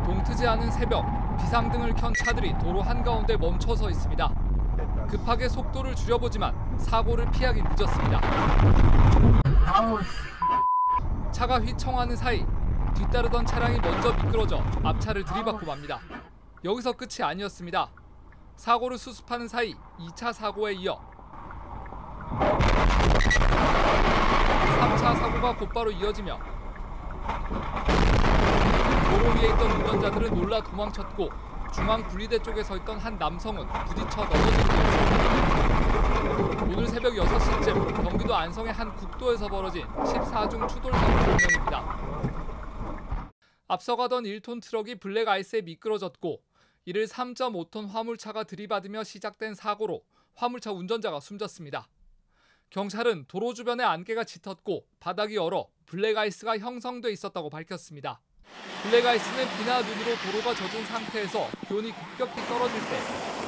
동트지 않은 새벽, 비상등을 켠 차들이 도로 한가운데 멈춰서 있습니다. 급하게 속도를 줄여보지만 사고를 피하기 늦었습니다. 차가 휘청하는 사이 뒤따르던 차량이 먼저 미끄러져 앞차를 들이받고 맙니다. 여기서 끝이 아니었습니다. 사고를 수습하는 사이 2차 사고에 이어 3차 사고가 곧바로 이어지며 도로 위에 있던 운전자들은 놀라 도망쳤고 중앙 분리대 쪽에 서 있던 한 남성은 부딪혀 넘어지게 되었습니다. 오늘 새벽 6시쯤 경기도 안성의 한 국도에서 벌어진 14중 추돌 사고 장면입니다. 앞서가던 1톤 트럭이 블랙 아이스에 미끄러졌고 이를 3.5톤 화물차가 들이받으며 시작된 사고로 화물차 운전자가 숨졌습니다. 경찰은 도로 주변에 안개가 짙었고 바닥이 얼어 블랙 아이스가 형성돼 있었다고 밝혔습니다. 블랙 아이스는 비나 눈으로 도로가 젖은 상태에서 기온이 급격히 떨어질 때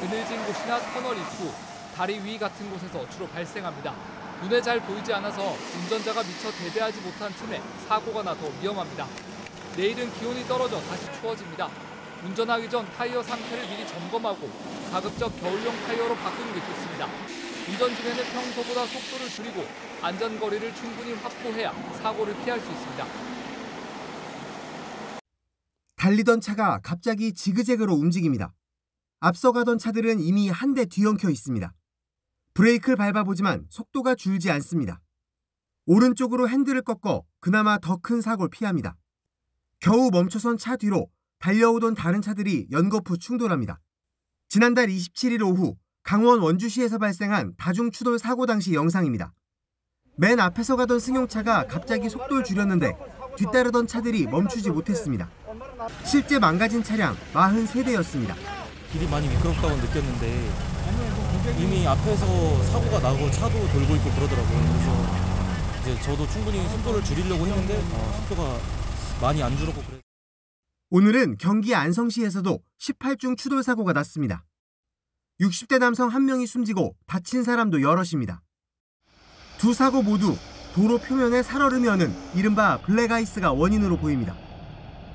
그늘진 곳이나 터널 입구, 다리 위 같은 곳에서 주로 발생합니다. 눈에 잘 보이지 않아서 운전자가 미처 대비하지 못한 틈에 사고가 나 더 위험합니다. 내일은 기온이 떨어져 다시 추워집니다. 운전하기 전 타이어 상태를 미리 점검하고 가급적 겨울용 타이어로 바꾸는 게 좋습니다. 운전 중에는 평소보다 속도를 줄이고 안전거리를 충분히 확보해야 사고를 피할 수 있습니다. 달리던 차가 갑자기 지그재그로 움직입니다. 앞서가던 차들은 이미 한 대 뒤엉켜 있습니다. 브레이크를 밟아보지만 속도가 줄지 않습니다. 오른쪽으로 핸들을 꺾어 그나마 더 큰 사고를 피합니다. 겨우 멈춰선 차 뒤로 달려오던 다른 차들이 연거푸 충돌합니다. 지난달 27일 오후 강원 원주시에서 발생한 다중추돌 사고 당시 영상입니다. 맨 앞에서 가던 승용차가 갑자기 속도를 줄였는데 뒤따르던 차들이 멈추지 못했습니다. 실제 망가진 차량 43대였습니다. 길이 많이 미끄럽다고 느꼈는데 이미 앞에서 사고가 나고 차도 돌고 있고 그러더라고요. 그래서 이제 저도 충분히 속도를 줄이려고 했는데 속도가 많이 안 줄었고 그래서. 오늘은 경기 안성시에서도 18중 추돌 사고가 났습니다. 60대 남성 1명이 숨지고 다친 사람도 여럿입니다. 두 사고 모두 도로 표면에 살얼음이 어는 이른바 블랙아이스가 원인으로 보입니다.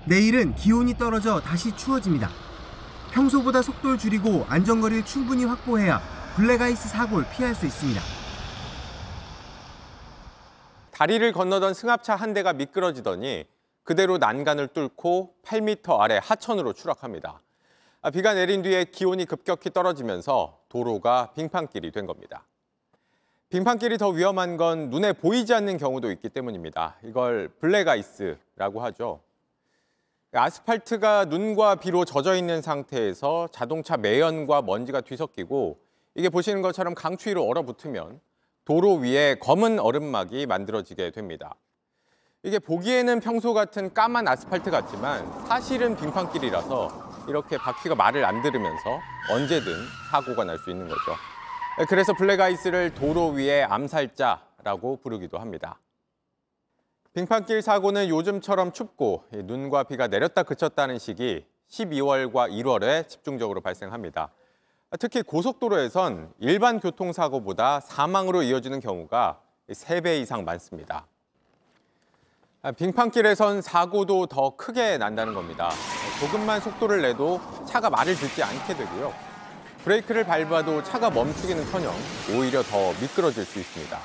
내일은 기온이 떨어져 다시 추워집니다. 평소보다 속도를 줄이고 안전거리를 충분히 확보해야 블랙아이스 사고를 피할 수 있습니다. 다리를 건너던 승합차 한 대가 미끄러지더니 그대로 난간을 뚫고 8m 아래 하천으로 추락합니다. 비가 내린 뒤에 기온이 급격히 떨어지면서 도로가 빙판길이 된 겁니다. 빙판길이 더 위험한 건 눈에 보이지 않는 경우도 있기 때문입니다. 이걸 블랙아이스라고 하죠. 아스팔트가 눈과 비로 젖어 있는 상태에서 자동차 매연과 먼지가 뒤섞이고 이게 보시는 것처럼 강추위로 얼어붙으면 도로 위에 검은 얼음막이 만들어지게 됩니다. 이게 보기에는 평소 같은 까만 아스팔트 같지만 사실은 빙판길이라서 이렇게 바퀴가 말을 안 들으면서 언제든 사고가 날 수 있는 거죠. 그래서 블랙아이스를 도로 위의 암살자라고 부르기도 합니다. 빙판길 사고는 요즘처럼 춥고 눈과 비가 내렸다 그쳤다는 시기 12월과 1월에 집중적으로 발생합니다. 특히 고속도로에선 일반 교통사고보다 사망으로 이어지는 경우가 3배 이상 많습니다. 빙판길에선 사고도 더 크게 난다는 겁니다. 조금만 속도를 내도 차가 말을 듣지 않게 되고요. 브레이크를 밟아도 차가 멈추기는커녕 오히려 더 미끄러질 수 있습니다.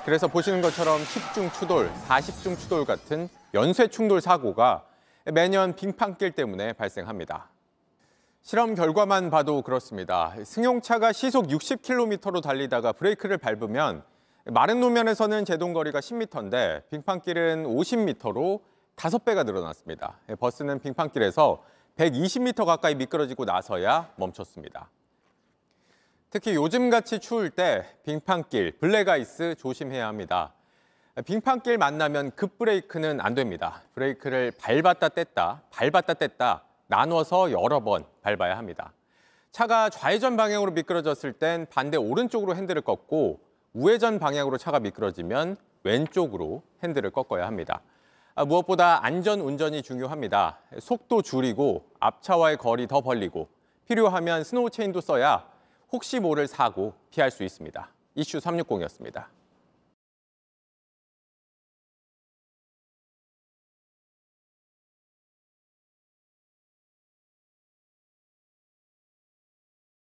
그래서 보시는 것처럼 10중 추돌, 40중 추돌 같은 연쇄 충돌 사고가 매년 빙판길 때문에 발생합니다. 실험 결과만 봐도 그렇습니다. 승용차가 시속 60km로 달리다가 브레이크를 밟으면 마른路면에서는 제동거리가 10m인데 빙판길은 50m로 5배가 늘어났습니다. 버스는 빙판길에서 120m 가까이 미끄러지고 나서야 멈췄습니다. 특히 요즘같이 추울 때 빙판길, 블랙아이스 조심해야 합니다. 빙판길 만나면 급브레이크는 안 됩니다. 브레이크를 밟았다 뗐다 나눠서 여러 번 밟아야 합니다. 차가 좌회전 방향으로 미끄러졌을 땐 반대 오른쪽으로 핸들을 꺾고 우회전 방향으로 차가 미끄러지면 왼쪽으로 핸들을 꺾어야 합니다. 무엇보다 안전 운전이 중요합니다. 속도 줄이고 앞차와의 거리 더 벌리고 필요하면 스노우 체인도 써야 혹시 모를 사고 피할 수 있습니다. 이슈 360이었습니다.